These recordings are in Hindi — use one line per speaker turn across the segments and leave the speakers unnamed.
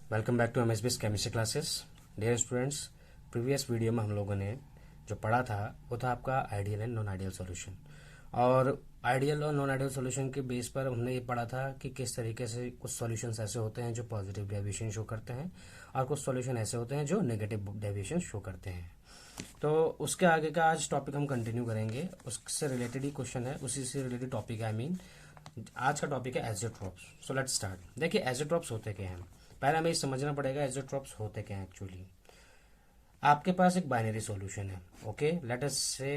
Welcome back to MSBS chemistry classes. Dear students, previous video में हम लोगों ने जो पढ़ा था वो था आपका ideal and non ideal solution. और आइडियल और नॉन आइडियल सॉल्यूशन के बेस पर हमने ये पढ़ा था कि किस तरीके से कुछ सॉल्यूशंस ऐसे होते हैं जो पॉजिटिव डेविएशन शो करते हैं और कुछ सॉल्यूशन ऐसे होते हैं जो नेगेटिव डेविएशन शो करते हैं। तो उसके आगे का आज टॉपिक हम कंटिन्यू करेंगे, उससे रिलेटेड ही क्वेश्चन है, उसी से रिलेटेड टॉपिक है। आई मीन आज का टॉपिक है एज़ोट्रॉप्स। So let's start. देखिए एज़ोट्रॉप्स होते क्या हैं, पहले हमें ये समझना पड़ेगा एज़ोट्रॉप्स होते क्या हैं एक्चुअली। आपके पास एक बाइनरी सॉल्यूशन है, ओके, लेट अस से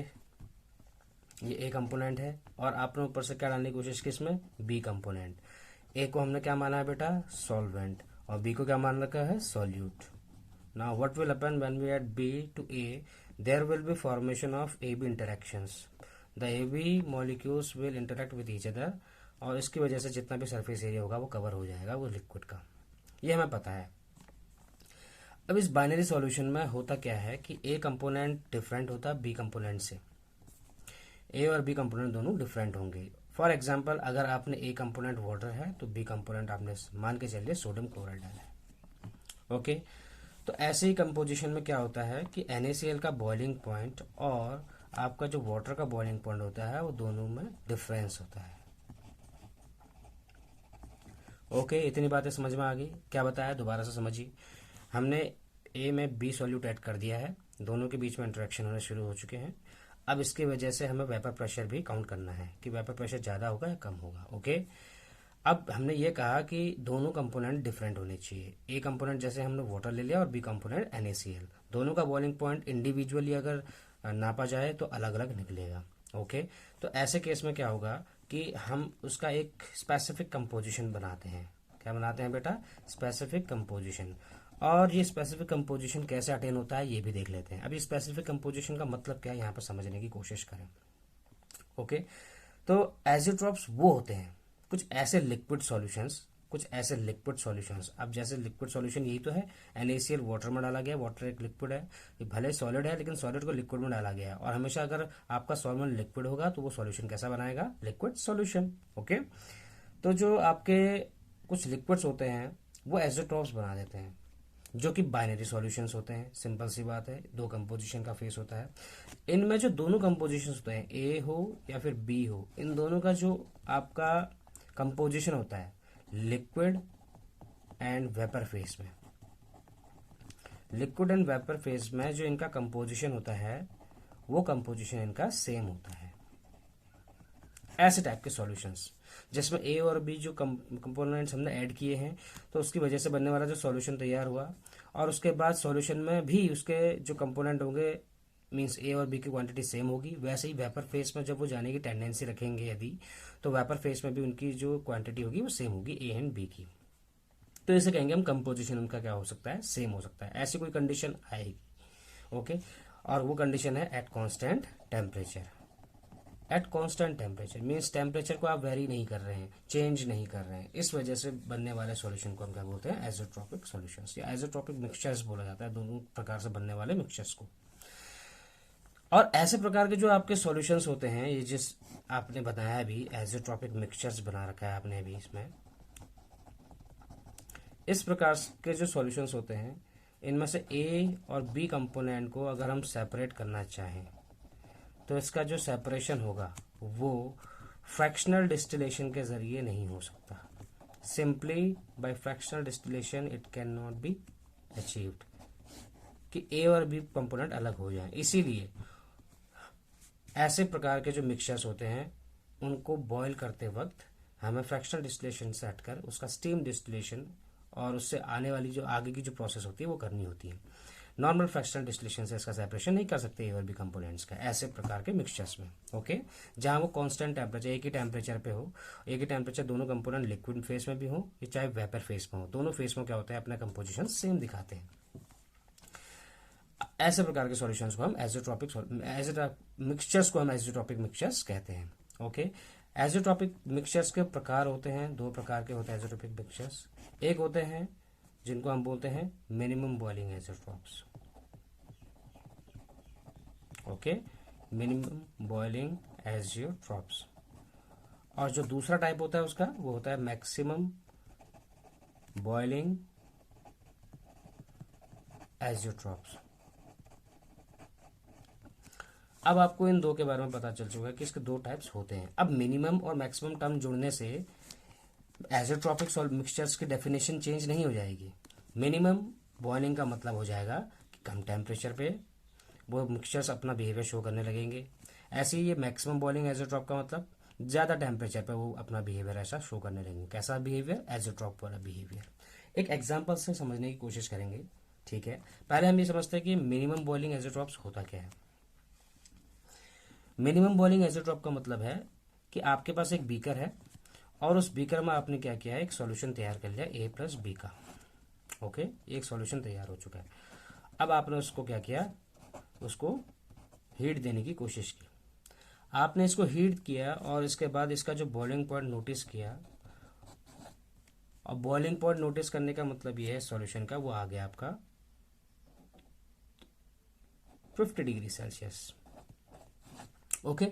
ये ए कंपोनेंट है और आपने ऊपर से क्या डालने की कोशिश की, इसमें बी कंपोनेंट। ए को हमने क्या माना है बेटा, सॉल्वेंट, और बी को क्या मान रखा है, salute. Now what will happen when we add B to A, there will be formation of A B interactions. The A B molecules will interact with each other और इसकी वजह से जितना भी सरफेस एरिया होगा वो कवर हो जाएगा वो लिक्विड का, ये हमें पता है। अब इस बाइनरी सॉल्यूशन में होता क्या है कि ए कंपोनेंट डिफरेंट होता है बी कंपोनेंट से। ए और बी कंपोनेंट दोनों डिफरेंट होंगे। फॉर एग्जांपल अगर आपने ए कंपोनेंट वाटर है तो बी कंपोनेंट आपने मान के चलिए सोडियम क्लोराइड डाला है, ओके। तो ऐसे ही कंपोजिशन में क्या होता है कि NaCl का बॉइलिंग पॉइंट और आपका जो वाटर का बॉइलिंग पॉइंट होता है वो दोनों में डिफरेंस होता है, ओके। इतनी बातें समझ में आ गई। क्या बताया दोबारा से समझिए। हमने ए में बी सॉल्यूट ऐड कर दिया है, दोनों के बीच में इंटरेक्शन होने शुरू हो चुके हैं। अब इसकी वजह से हमें वेपर प्रेशर भी काउंट करना है कि वेपर प्रेशर ज़्यादा होगा या कम होगा, ओके। अब हमने ये कहा कि दोनों कंपोनेंट डिफरेंट होने चाहिए। ए कंपोनेंट जैसे हमने वाटर ले लिया और बी कंपोनेंट NaCl, दोनों का बॉइलिंग पॉइंट इंडिविजुअली अगर नापा जाए तो अलग अलग निकलेगा, ओके। तो ऐसे केस में क्या होगा कि हम उसका एक स्पेसिफिक कंपोजिशन बनाते हैं। क्या बनाते हैं बेटा, स्पेसिफिक कंपोजिशन। और ये स्पेसिफिक कंपोजिशन कैसे अटेन होता है ये भी देख लेते हैं। अब ये स्पेसिफिक कंपोजिशन का मतलब क्या है यहाँ पर समझने की कोशिश करें, ओके। तो एज़ोट्रॉप्स वो होते हैं कुछ ऐसे लिक्विड सॉल्यूशंस, कुछ ऐसे लिक्विड सॉल्यूशंस। अब जैसे लिक्विड सॉल्यूशन यही तो है, NaCl वाटर में डाला गया, वाटर एक लिक्विड है, ये भले सॉलिड है लेकिन सॉलिड को लिक्विड में डाला गया है। और हमेशा अगर आपका सॉल्वेंट लिक्विड होगा तो वो सॉल्यूशन कैसा बनाएगा, लिक्विड सॉल्यूशन, ओके। तो जो आपके कुछ लिक्विड्स होते हैं वो एज़ोट्रॉप्स बना देते हैं, जो कि बाइनरी सॉल्यूशंस होते हैं। सिंपल सी बात है, दो कंपोजिशन का फेस होता है। इनमें जो दोनों कंपोजिशन होते हैं, ए हो या फिर बी हो, इन दोनों का जो आपका कंपोजिशन होता है लिक्विड एंड वेपर फेस में, लिक्विड एंड वेपर फेस में जो इनका कंपोजिशन होता है वो कंपोजिशन इनका सेम होता है। ऐसे टाइप के सॉल्यूशंस जिसमें ए और बी जो कंपोनेंट्स हमने ऐड किए हैं तो उसकी वजह से बनने वाला जो सॉल्यूशन तैयार हुआ, और उसके बाद सॉल्यूशन में भी उसके जो कंपोनेंट होंगे मींस ए और बी की क्वांटिटी सेम होगी। वैसे ही वेपर फेस में जब वो जाने की टेंडेंसी रखेंगे यदि, तो वेपर फेस में भी उनकी जो क्वांटिटी होगी वो सेम होगी ए एंड बी की। तो इसे कहेंगे हम कंपोजिशन उनका क्या हो सकता है, सेम हो सकता है। ऐसी कोई कंडीशन आएगी, ओके। और वो कंडीशन है at constant temperature. At constant temperature means temperature को आप वेरी नहीं कर रहे हैं, चेंज नहीं कर रहे हैं। इस वजह से बनने वाले सॉल्यूशन को हम क्या बोलते हैं, एज़ोट्रॉपिक सॉल्यूशंस या एज़ोट्रॉपिक मिक्सचर्स बोला जाता है दोनों प्रकार से बनने वाले मिक्सचर्स को। और ऐसे प्रकार के जो आपके सॉल्यूशंस होते हैं, ये जिस आपने बताया अभी एज़ोट्रॉपिक मिक्सचर्स बना रखा है आपने अभी इसमें, इस प्रकार के जो सॉल्यूशंस होते हैं इनमें से ए और बी कंपोनेंट को अगर हम सेपरेट करना चाहें तो इसका जो सेपरेशन होगा वो फ्रैक्शनल डिस्टिलेशन के जरिए नहीं हो सकता। Simply by fractional distillation it can not be achieved कि ए और बी कंपोनेंट अलग हो जाएं। इसीलिए ऐसे प्रकार के जो मिक्सचर्स होते हैं उनको बॉयल करते वक्त हमें फ्रैक्शनल डिस्टिलेशन से हटकर उसका स्टीम डिस्टिलेशन और उससे आने वाली जो आगे की जो प्रोसेस होती है वो करनी होती है। नॉर्मल फ्रैक्शनल डिस्टिलेशन से इसका सेपरेशन नहीं कर सकते ए और बी कंपोनेंट्स का ऐसे प्रकार के मिक्सचर्स में, ओके। जहां वो कांस्टेंट टेम्परेचर एक ही टेम्परेचर पे हो, एक ही टेम्परेचर दोनों कंपोनेंट लिक्विड फेस में भी हो या चाहे वेपर फेस में हो, दोनों फेस में क्या होता है अपना कंपोजिशन सेम दिखाते हैं। ऐसे प्रकार के सॉल्यूशंस को हम एज़ोट्रॉपिक मिक्सचर्स को हम एज़ोट्रॉपिक मिक्सचर्स कहते हैं, ओके। एज़ोट्रॉपिक मिक्सचर्स के प्रकार होते हैं, दो प्रकार के होते हैं एज़ोट्रॉपिक मिक्सचर्स। एक होते हैं जिनको हम बोलते हैं minimum boiling azeotropes, okay, minimum boiling azeotropes. और जो दूसरा टाइप होता है उसका वो होता है मैक्सिमम बॉइलिंग एज़ोट्रॉप्स। अब आपको इन दो के बारे में पता चल चुका है कि इसके दो टाइप्स होते हैं। अब मिनिमम और मैक्सिमम टर्म जुड़ने से एज़ोट्रॉपिक सॉल्ट मिक्सचर्स की डेफिनेशन चेंज नहीं हो जाएगी। मिनिमम बॉइलिंग का मतलब हो जाएगा कि कम टेम्परेचर पे वो मिक्सचर्स अपना बिहेवियर शो करने लगेंगे। ऐसे ही ये मैक्सिमम बॉइलिंग एज़ोट्रॉप का मतलब ज़्यादा टेम्परेचर पे वो अपना बिहेवियर ऐसा शो करने लगेंगे। कैसा बिहेवियर? एज़ोट्रॉप वाला बिहेवियर। एक एग्जाम्पल से समझने की कोशिश करेंगे, ठीक है। पहले हम ये समझते हैं कि मिनिमम बॉइलिंग एज़ोट्रॉप्स होता क्या है। मिनिमम बॉइलिंग एज़ोट्रॉप का मतलब है कि आपके पास एक बीकर है और उस बीकर में आपने क्या किया है, एक सॉल्यूशन तैयार कर लिया A प्लस B का। ओके, एक सॉल्यूशन तैयार हो चुका है। अब आपने उसको क्या किया, उसको हीट देने की कोशिश की। आपने इसको हीट किया और इसके बाद इसका जो बॉइलिंग पॉइंट नोटिस किया, और बॉइलिंग पॉइंट नोटिस करने का मतलब ये है सॉल्यूशन का, वो आ गया आपका 50 degree Celsius. Okay,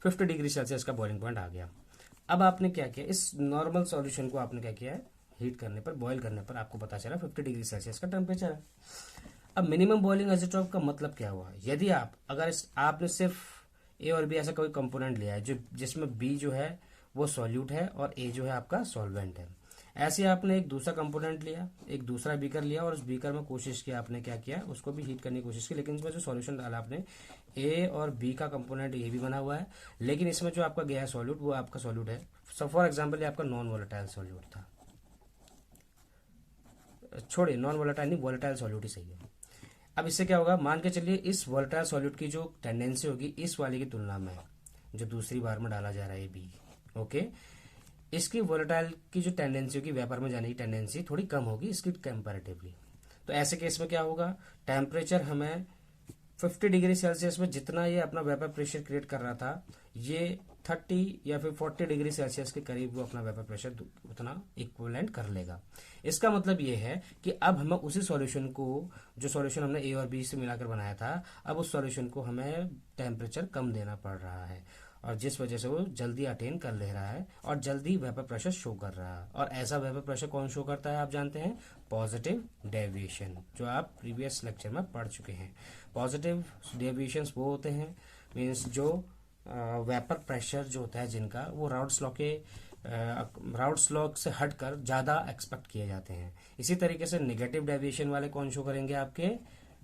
50 degree Celsius का बॉइलिंग पॉइंट आ गया। अब आपने क्या किया, इस नॉर्मल सॉल्यूशन को आपने क्या किया है, हीट करने पर, बॉईल करने पर आपको पता चला 50 डिग्री सेल्सियस का टेम्परेचर है। अब मिनिमम बॉइलिंग एज़ोट्रॉप का मतलब क्या हुआ, यदि अगर आपने सिर्फ ए और बी ऐसा कोई कंपोनेंट लिया है जो जिसमें बी जो है वो सॉल्यूट है और ए जो है आपका सॉल्वेंट है। ऐसे आपने एक दूसरा कंपोनेंट लिया, एक दूसरा बीकर लिया और उस बीकर में कोशिश की, आपने क्या किया, उसको भी हीट करने की कोशिश की, लेकिन इसमें जो सॉल्यूशन डाला आपने, ए और बी का कंपोनेंट ए भी बना हुआ है, लेकिन इसमें जो आपका गया सॉल्यूट वो आपका सॉल्यूट है। सो फॉर एग्जाम्पल ये आपका नॉन वोलेटाइल सॉल्यूट था, छोड़िए नॉन वोलेटाइल नहीं, वोलेटाइल सॉल्यूट ही सही है। अब इससे क्या होगा, मान के चलिए इस वोलेटाइल सॉल्यूट की जो टेंडेंसी होगी इस वाले की तुलना में, जो दूसरी बार में डाला जा रहा है बी, ओके, इसकी वोलेटाइल की जो टेंडेंसी होगी, वेपर में जाने की टेंडेंसी थोड़ी कम होगी इसकी कंपैरेटिवली। तो ऐसे केस में क्या होगा, टेम्परेचर हमें 50 डिग्री सेल्सियस में जितना ये अपना वेपर प्रेशर क्रिएट कर रहा था, ये 30 या फिर 40 डिग्री सेल्सियस के करीब वो अपना वेपर प्रेशर उतना इक्विवेलेंट कर लेगा। इसका मतलब ये है कि अब हमें उसी सॉल्यूशन को, जो सॉल्यूशन हमने ए और बी से मिलाकर बनाया था, अब उस सॉल्यूशन को हमें टेम्परेचर कम देना पड़ रहा है, और जिस वजह से वो जल्दी अटेन कर ले रहा है और जल्दी वेपर प्रेशर शो कर रहा है। और ऐसा वेपर प्रेशर कौन शो करता है, आप जानते हैं, पॉजिटिव डेविएशन, जो आप प्रीवियस लेक्चर में पढ़ चुके हैं। पॉजिटिव डेविएशंस वो होते हैं, मीन्स जो वेपर प्रेशर जो होता है जिनका, वो राउट्स लॉ से हटकर ज़्यादा एक्सपेक्ट किए जाते हैं। इसी तरीके से नेगेटिव डेविएशन वाले कौन शो करेंगे आपके,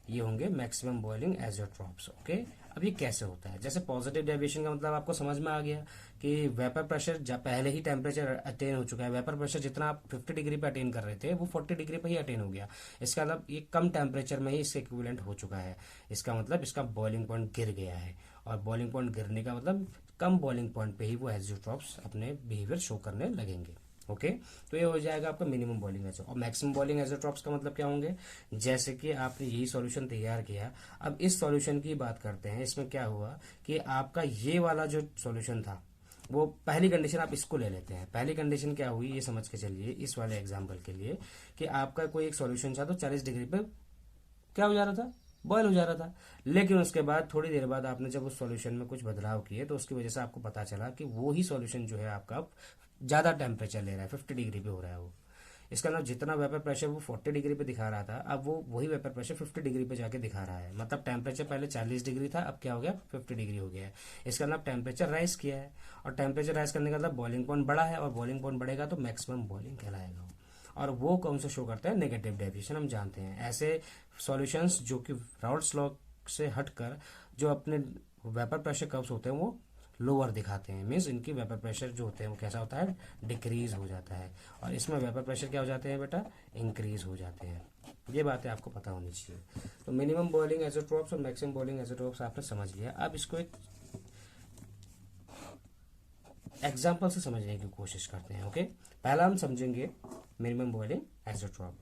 ये होंगे मैक्सिमम बॉइलिंग एज़ोट्रॉप्स। ओके, अब ये कैसे होता है, जैसे पॉजिटिव डेविएशन का मतलब आपको समझ में आ गया कि वेपर प्रेशर पहले ही टेम्परेचर अटेन हो चुका है, वेपर प्रेशर जितना आप 50 डिग्री पे अटेन कर रहे थे वो 40 डिग्री पे ही अटेन हो गया। इसका मतलब ये कम टेम्परेचर में ही इसके इक्विवेलेंट हो चुका है। इसका मतलब इसका बॉइलिंग पॉइंट गिर गया है, और बॉइलिंग पॉइंट गिरने का मतलब कम बॉइलिंग पॉइंट पे ही वो एज़ोट्रॉप्स अपने बिहेवियर शो करने लगेंगे। ओके, तो ये हो जाएगा आपका मिनिमम बॉइलिंग एज़ोट्रॉप। और मैक्सिमम बॉइलिंग एज़ोट्रॉप्स का मतलब क्या होंगे, जैसे कि आपने यही सॉल्यूशन तैयार किया, अब इस सॉल्यूशन की बात करते हैं। इसमें क्या हुआ कि आपका ये वाला जो सॉल्यूशन था, वो पहली कंडीशन आप इसको ले लेते हैं। पहली कंडीशन क्या हुई, ये समझ के चलिए इस वाले एग्जाम्पल के लिए, कि आपका कोई एक सॉल्यूशन था तो 40 डिग्री पे क्या हो जा रहा था, बॉयल हो जा रहा था। लेकिन उसके बाद थोड़ी देर बाद आपने जब उस सॉल्यूशन में कुछ बदलाव किए तो उसकी वजह से आपको पता चला कि वो ही सॉल्यूशन जो है आपका ज़्यादा टेम्परेचर ले रहा है, 50 डिग्री पे हो रहा है वो। इसका मतलब जितना वेपर प्रेशर वो 40 डिग्री पे दिखा रहा था, अब वो वही वेपर प्रेशर 50 डिग्री पे जाके दिखा रहा है। मतलब टेम्परेचर पहले 40 डिग्री था, अब क्या हो गया, 50 डिग्री हो गया है। इसका मतलब टेम्परेचर राइज किया है, और टेम्परेचर राइज करने का मतलब बॉइलिंग पॉइंट बढ़ा है, और बॉइलिंग पॉइंट बढ़ेगा तो मैक्सिमम बॉइलिंग कहलाएगा। और वो कौन सा शो करता है, नेगेटिव डेविएशन। हम जानते हैं ऐसे सॉल्यूशंस जो कि राउट्स लॉ से हटकर जो अपने वेपर प्रेशर कर्व्स होते हैं वो लोअर दिखाते हैं, मीन्स इनकी वेपर प्रेशर जो होते हैं वो कैसा होता है, डिक्रीज हो जाता है। और इसमें वेपर प्रेशर क्या हो जाते हैं बेटा, इंक्रीज हो जाते हैं। ये बातें आपको पता होनी चाहिए। तो मिनिमम बॉइलिंग एज़ोट्रॉप्स और मैक्सिमम बॉइलिंग एज़ोट्रॉप्स आपने समझ लिया। अब इसको एक एग्जाम्पल से समझने की कोशिश करते हैं। ओके, पहला हम समझेंगे मिनिमम बॉइलिंग एज़ोट्रॉप।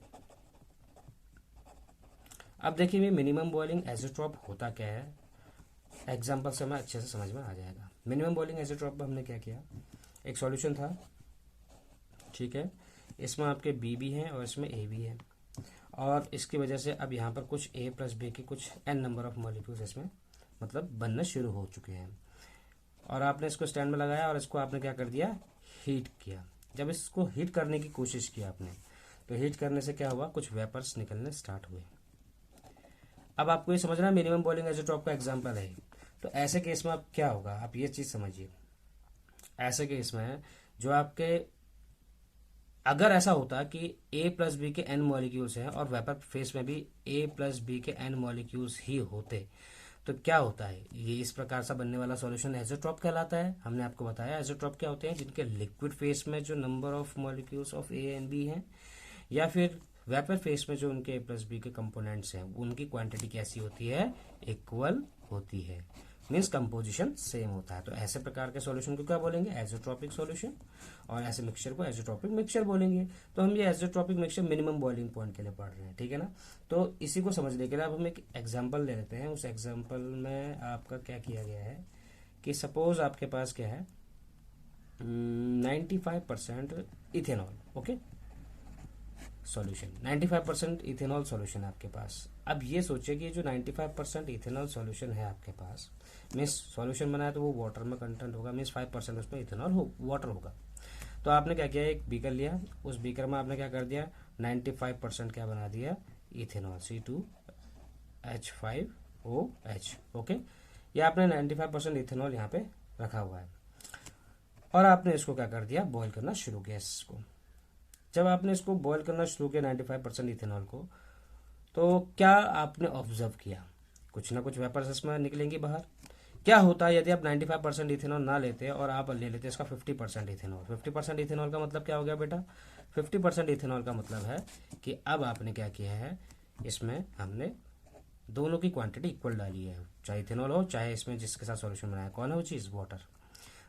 अब देखिए मिनिमम बॉइलिंग एज़ोट्रॉप होता क्या है, एग्जाम्पल से हमें अच्छे से समझ में आ जाएगा। मिनिमम बॉइलिंग एज़ोट्रॉप में हमने क्या किया, एक सॉल्यूशन था, ठीक है, इसमें आपके बी भी हैं और इसमें ए भी है, और इसकी वजह से अब यहाँ पर कुछ ए प्लस बी के कुछ एन नंबर ऑफ मॉलिक्यूल्स इसमें मतलब बनना शुरू हो चुके हैं। और आपने इसको स्टैंड में लगाया और इसको आपने क्या कर दिया, हीट किया। जब इसको हीट करने की कोशिश की आपने, तो हीट करने से क्या हुआ, कुछ वेपर्स निकलने स्टार्ट हुए। अब आपको ये समझना, मिनिमम बॉइलिंग एजोट्रॉप का एग्जांपल है। तो ऐसे केस में आप क्या होगा, आप ये चीज समझिए। ऐसे केस में जो आपके, अगर ऐसा होता कि ए प्लस बी के एन मॉलिक्यूल्स हैं और वेपर फेस में भी ए प्लस बी के एन मॉलिक्यूल्स ही होते, तो क्या होता है, ये इस प्रकार सा बनने वाला सॉल्यूशन एजोट्रॉप कहलाता है। हमने आपको बताया एजोट्रॉप क्या होते हैं, जिनके लिक्विड फेस में जो number of molecules of A and B हैं, या फिर वेपर फेस में जो उनके ए प्लस बी के कंपोनेंट्स हैं, उनकी क्वांटिटी कैसी होती है, इक्वल होती है, मीन्स कंपोजिशन सेम होता है। तो ऐसे प्रकार के सॉल्यूशन को क्या बोलेंगे, एजोट्रॉपिक सॉल्यूशन, और ऐसे मिक्सचर को एजोट्रॉपिक मिक्सचर बोलेंगे। तो हम ये azeotropic mixture minimum boiling point के लिए पढ़ रहे हैं, ठीक है ना। तो इसी को समझने के लिए अब हम एक एग्जाम्पल ले लेते हैं। उस एग्जाम्पल में आपका क्या किया गया है कि सपोज आपके पास क्या है, 95% ethanol, okay, solution, 95% ethanol solution है आपके पास। अब ये सोचिए कि जो 95% इथेनॉल सॉल्यूशन है आपके पास, मीन्स सॉल्यूशन बनाया तो वो वाटर में कंटेंट होगा, मीन्स 5% उसमें इथेनॉल वाटर होगा। तो आपने क्या किया, एक बीकर लिया, उस बीकर में आपने क्या कर दिया, 95% क्या बना दिया, इथेनॉल, C2H5OH, ओके। ये आपने 95% इथेनॉल यहाँ पे रखा हुआ है, और आपने इसको क्या कर दिया, बॉईल करना शुरू किया इसको। जब आपने इसको बॉईल करना शुरू किया 95% इथेनॉल को, तो क्या आपने ऑब्जर्व किया, कुछ ना कुछ वेपर्स इसमें निकलेंगी बाहर। क्या होता है यदि आप 95% इथेनॉल ना लेते और आप ले लेते इसका 50% इथेनॉल। 50% इथेनॉल का मतलब क्या हो गया बेटा, 50% इथेनॉल का मतलब है कि अब आपने क्या किया है, इसमें हमने दोनों की क्वांटिटी इक्वल डाली है, चाहे इथेनॉल हो चाहे इसमें जिसके साथ सॉल्यूशन बनाया, कौन है वो चीज़, वाटर,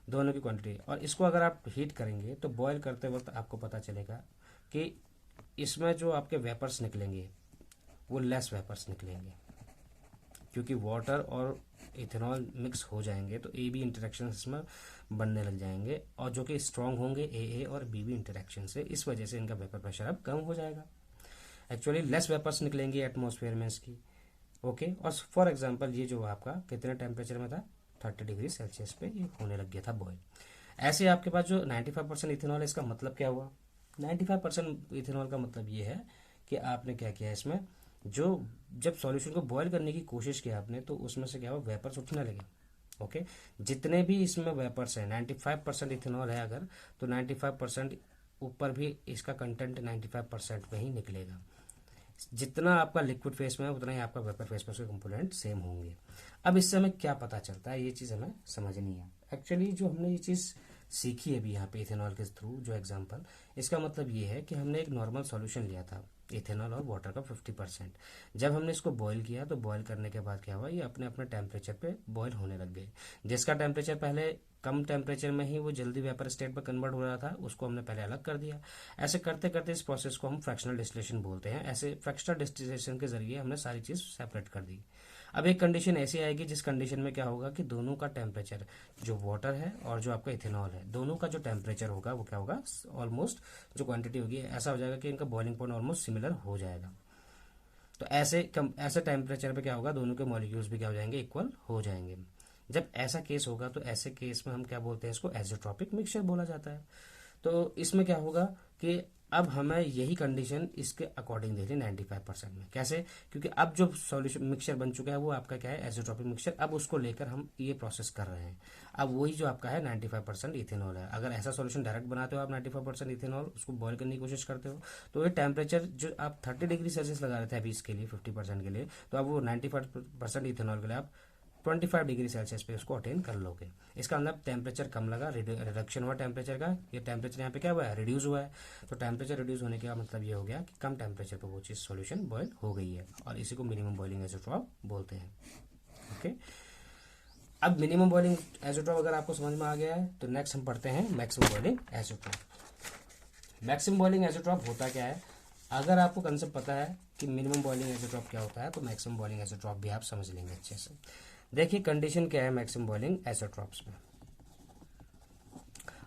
दोनों की क्वांटिटी। और इसको अगर आप हीट करेंगे तो बॉयल करते वक्त आपको पता चलेगा कि इसमें जो आपके वेपर्स निकलेंगे वो लेस वेपर्स निकलेंगे, क्योंकि वाटर और इथेनॉल मिक्स हो जाएंगे तो ए बी इंटरेक्शन इसमें बनने लग जाएंगे, और जो कि स्ट्रांग होंगे ए और बी बी इंटरेक्शन से, इस वजह से इनका वेपर प्रेशर अब कम हो जाएगा। एक्चुअली लेस वेपर्स निकलेंगे एटमॉस्फेयर में इसकी, ओके। और फॉर एग्जांपल ये जो आपका कितने टेम्परेचर में था, 30 डिग्री सेल्सियस पे ये होने लग गया था बॉयल। ऐसे आपके पास जो 95% इथेनॉल है, इसका मतलब क्या हुआ, 95% इथेनॉल का मतलब ये है कि आपने क्या किया, इसमें जो जब सॉल्यूशन को बॉयल करने की कोशिश की आपने, तो उसमें से क्या हुआ, वेपर्स उठने लगे, ओके। जितने भी इसमें वेपर्स हैं, 95% इथेनॉल है अगर, तो 95% ऊपर भी इसका कंटेंट 95% में ही निकलेगा। जितना आपका लिक्विड फेस में है उतना ही आपका वेपर फेस में उसके कंपोनेंट सेम होंगे। अब इससे हमें क्या पता चलता है, ये चीज़ हमें समझनी है। एक्चुअली जो हमने ये चीज़ सीखी है अभी यहाँ पे इथेनॉल के थ्रू जो एग्जांपल, इसका मतलब ये है कि हमने एक नॉर्मल सॉल्यूशन लिया था इथेनॉल और वाटर का 50%। जब हमने इसको बॉईल किया तो बॉईल करने के बाद क्या हुआ, ये अपने अपने टेम्परेचर पे बॉईल होने लग गए। जिसका टेम्परेचर पहले कम टेम्परेचर में ही वो जल्दी वेपर स्टेट पर कन्वर्ट हो रहा था, उसको हमने पहले अलग कर दिया। ऐसे करते करते इस प्रोसेस को हम फ्रैक्शनल डिस्टिलेशन बोलते हैं। ऐसे फ्रैक्शनल डिस्टिलेशन के जरिए हमने सारी चीज़ सेपरेट कर दी। अब एक कंडीशन ऐसी आएगी जिस कंडीशन में क्या होगा कि दोनों का टेम्परेचर, जो वाटर है और जो आपका इथेनॉल है, दोनों का जो टेम्परेचर होगा वो क्या होगा, ऑलमोस्ट जो क्वांटिटी होगी ऐसा हो जाएगा कि इनका बॉइलिंग पॉइंट ऑलमोस्ट सिमिलर हो जाएगा। तो ऐसे टेम्परेचर पे क्या होगा, दोनों के मॉलिक्यूल्स भी क्या हो जाएंगे, इक्वल हो जाएंगे। जब ऐसा केस होगा तो ऐसे केस में हम क्या बोलते हैं, इसको एजोट्रॉपिक मिक्सचर बोला जाता है। तो इसमें क्या होगा कि अब हमें यही कंडीशन इसके अकॉर्डिंग देखनी 95% में। कैसे, क्योंकि अब जो सॉल्यूशन मिक्सचर बन चुका है वो आपका क्या है, एजोट्रॉपिक मिक्सचर। अब उसको लेकर हम ये प्रोसेस कर रहे हैं। अब वही जो आपका है 95% इथेनॉल है। अगर ऐसा सॉल्यूशन डायरेक्ट बनाते हो आप 95% इथेनॉल, उसको बॉयल करने की कोशिश करते हो, तो ये टेम्परेचर जो आप 30 डिग्री सेल्सियस लगा रहे थे अभी इसके लिए 50% के लिए, तो अब वो 95% इथेनॉल के लिए आप 25 डिग्री सेल्सियस पे उसको अटेन कर लोगे। इसका मतलब टेम्परेचर कम लगा, रिडक्शन हुआ टेम्परेचर का। ये टेम्परेचर यहाँ पे क्या हुआ है, रिड्यूस हुआ है। तो टेम्परेचर रिड्यूस होने का मतलब ये हो गया कि कम टेम्परेचर पे वो चीज़ सॉल्यूशन बॉयल हो गई है, और इसी को मिनिमम बॉइलिंग एजोट्रॉप बोलते हैं, ओके। अब मिनिमम बॉइलिंग एजोट्रॉप अगर आपको समझ में आ गया है तो नेक्स्ट हम पढ़ते हैं maximum boiling azeotrope. Maximum boiling azeotrope होता क्या है, अगर आपको कंसेप्ट पता है कि मिनिमम बॉइलिंग एजोट्रॉप क्या होता है, तो मैक्सिमम बॉइलिंग एजोट्रॉप भी आप समझ लेंगे अच्छे से। देखिए कंडीशन क्या है मैक्सिमम बॉइलिंग एजोट्रॉप्स में।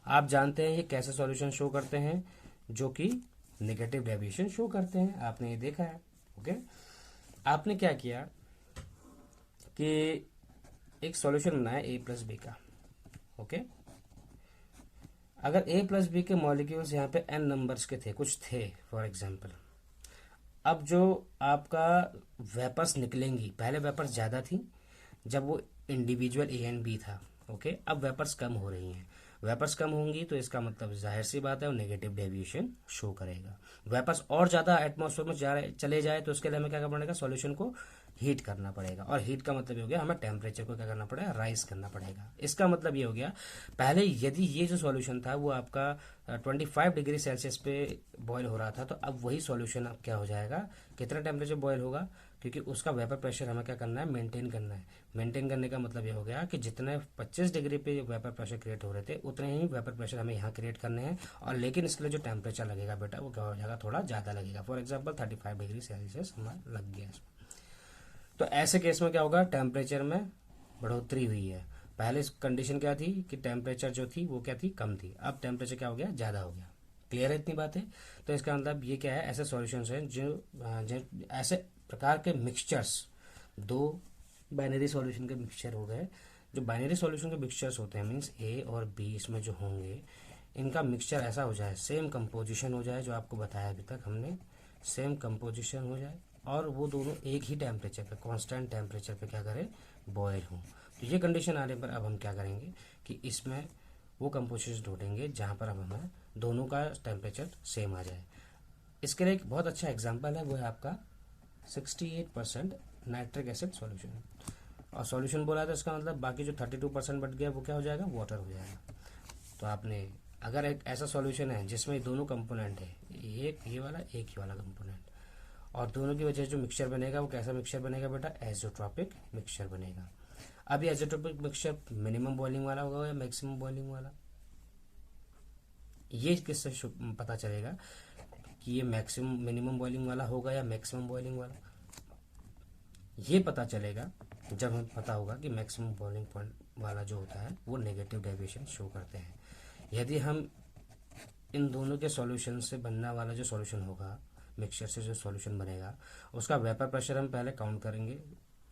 आप जानते हैं ये कैसे सॉल्यूशन शो करते हैं, जो कि नेगेटिव डेविएशन शो करते हैं, आपने ये देखा है, ओके। आपने क्या किया कि एक सॉल्यूशन बनाया ए प्लस बी का, ओके। अगर ए प्लस बी के मॉलिक्यूल्स यहाँ पे एन नंबर्स के थे, कुछ थे फॉर एग्जांपल, अब जो आपका वेपर्स निकलेंगी, पहले वेपर्स ज़्यादा थी जब वो इंडिविजुअल ए एंड बी था, ओके। अब वेपर्स कम हो रही हैं, वेपर्स कम होंगी तो इसका मतलब जाहिर सी बात है वो नेगेटिव डेविएशन शो करेगा। वेपर्स और ज़्यादा एटमॉस्फेयर में चले जाए तो उसके लिए हमें क्या करना पड़ेगा, सॉल्यूशन को हीट करना पड़ेगा। और हीट का मतलब ये हो गया हमें टेम्परेचर को क्या करना पड़ेगा, राइज करना पड़ेगा। इसका मतलब ये हो गया, पहले यदि ये जो सॉल्यूशन था वो आपका 25 डिग्री सेल्सियस पे बॉयल हो रहा था, तो अब वही सॉल्यूशन अब क्या हो जाएगा, कितना टेम्परेचर बॉयल होगा, क्योंकि उसका वेपर प्रेशर हमें क्या करना है, मेंटेन करना है। मेंटेन करने का मतलब ये हो गया कि जितने 25 डिग्री पे वेपर प्रेशर क्रिएट हो रहे थे उतने ही वेपर प्रेशर हमें यहाँ क्रिएट करने हैं। और लेकिन इसके लिए जो टेम्परेचर लगेगा बेटा वो क्या हो जाएगा, थोड़ा ज़्यादा लगेगा। फॉर एग्जाम्पल 35 डिग्री सेल्सियस हमारा लग गया इसमें। तो ऐसे केस में क्या होगा, टेम्परेचर में बढ़ोतरी हुई है। पहले कंडीशन क्या थी कि टेम्परेचर जो थी वो क्या थी, कम थी। अब टेम्परेचर क्या हो गया, ज़्यादा हो गया। क्लियर है इतनी बातें? तो इसका मतलब ये क्या है, ऐसे सॉल्यूशंस हैं जो ऐसे प्रकार के मिक्सचर्स, दो बाइनरी सॉल्यूशन के मिक्सचर हो गए। जो बाइनरी सॉल्यूशन के मिक्सचर्स होते हैं मीन्स ए और बी इसमें जो होंगे, इनका मिक्सचर ऐसा हो जाए, सेम कंपोजिशन हो जाए, जो आपको बताया अभी तक हमने, सेम कंपोजिशन हो जाए और वो दोनों एक ही टेम्परेचर पे, कांस्टेंट टेम्परेचर पे क्या करें, बॉयल हों। तो ये कंडीशन आने पर अब हम क्या करेंगे कि इसमें वो कंपोजिशन ढूंढेंगे जहाँ पर अब हमें दोनों का टेम्परेचर सेम आ जाए। इसके लिए एक बहुत अच्छा एग्जाम्पल है, वो है आपका 68% नाइट्रिक एसिड सॉल्यूशन। और सॉल्यूशन बोला था इसका मतलब बाकी जो 32% बच गया वो क्या हो जाएगा, वाटर हो जाएगा। तो आपने अगर एक ऐसा सॉल्यूशन है जिसमें दोनों कंपोनेंट है, एक ये वाला एक ही वाला कंपोनेंट, और दोनों की वजह से जो मिक्सचर बनेगा वो कैसा मिक्सचर बनेगा बेटा, एज़ोट्रॉपिक मिक्सचर बनेगा। अब ये एज़ोट्रॉपिक मिक्सचर मिनिमम बॉइलिंग वाला होगा या मैक्सिमम बॉइलिंग वाला, ये किससे पता चलेगा कि ये मैक्सिमम मिनिमम बॉइलिंग वाला होगा या मैक्सिमम बॉइलिंग वाला। ये पता चलेगा जब हमें पता होगा कि मैक्सिमम बॉइलिंग पॉइंट वाला जो होता है वो नेगेटिव डेविएशन शो करते हैं। यदि हम इन दोनों के सॉल्यूशन से बनने वाला जो सॉल्यूशन होगा, मिक्सचर से जो सॉल्यूशन बनेगा, उसका वेपर प्रेशर हम पहले काउंट करेंगे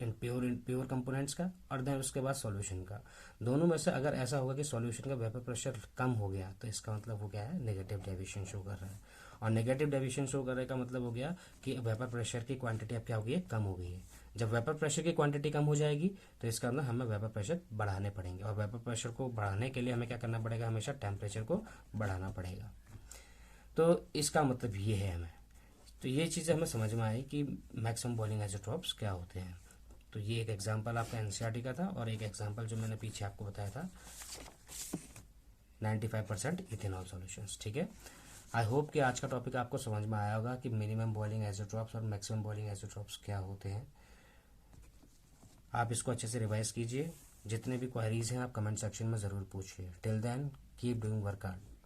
इन प्योर कंपोनेंट्स का, और देन उसके बाद सॉल्यूशन का। दोनों में से अगर ऐसा होगा कि सॉल्यूशन का वेपर प्रेशर कम हो गया तो इसका मतलब वो क्या है, नेगेटिव डेविएशन शो कर रहा है। और नेगेटिव डेविएशन शो करने का मतलब हो गया कि वेपर प्रेशर की क्वांटिटी अब क्या हो गई है, कम हो गई है। जब वेपर प्रेशर की क्वांटिटी कम हो जाएगी तो इसका मतलब हमें वेपर प्रेशर बढ़ाने पड़ेंगे, और वेपर प्रेशर को बढ़ाने के लिए हमें क्या करना पड़ेगा, हमेशा टेम्परेचर को बढ़ाना पड़ेगा। तो इसका मतलब ये है हमें, तो ये चीज़ें हमें समझ में आई कि मैक्सिमम बॉइलिंग आइसोटोप्स क्या होते हैं। तो ये एक एग्जांपल आपका एनसीईआरटी का था, और एक एग्जांपल जो मैंने पीछे आपको बताया था 95% इथेनॉल सॉल्यूशंस। ठीक है, आई होप कि आज का टॉपिक आपको समझ में आया होगा कि मिनिमम बॉइलिंग आइसोटोप्स और मैक्सिमम बॉइलिंग आइसोटोप्स क्या होते हैं। आप इसको अच्छे से रिवाइज कीजिए, जितने भी क्वेरीज हैं आप कमेंट सेक्शन में ज़रूर पूछिए। Till then keep doing work hard.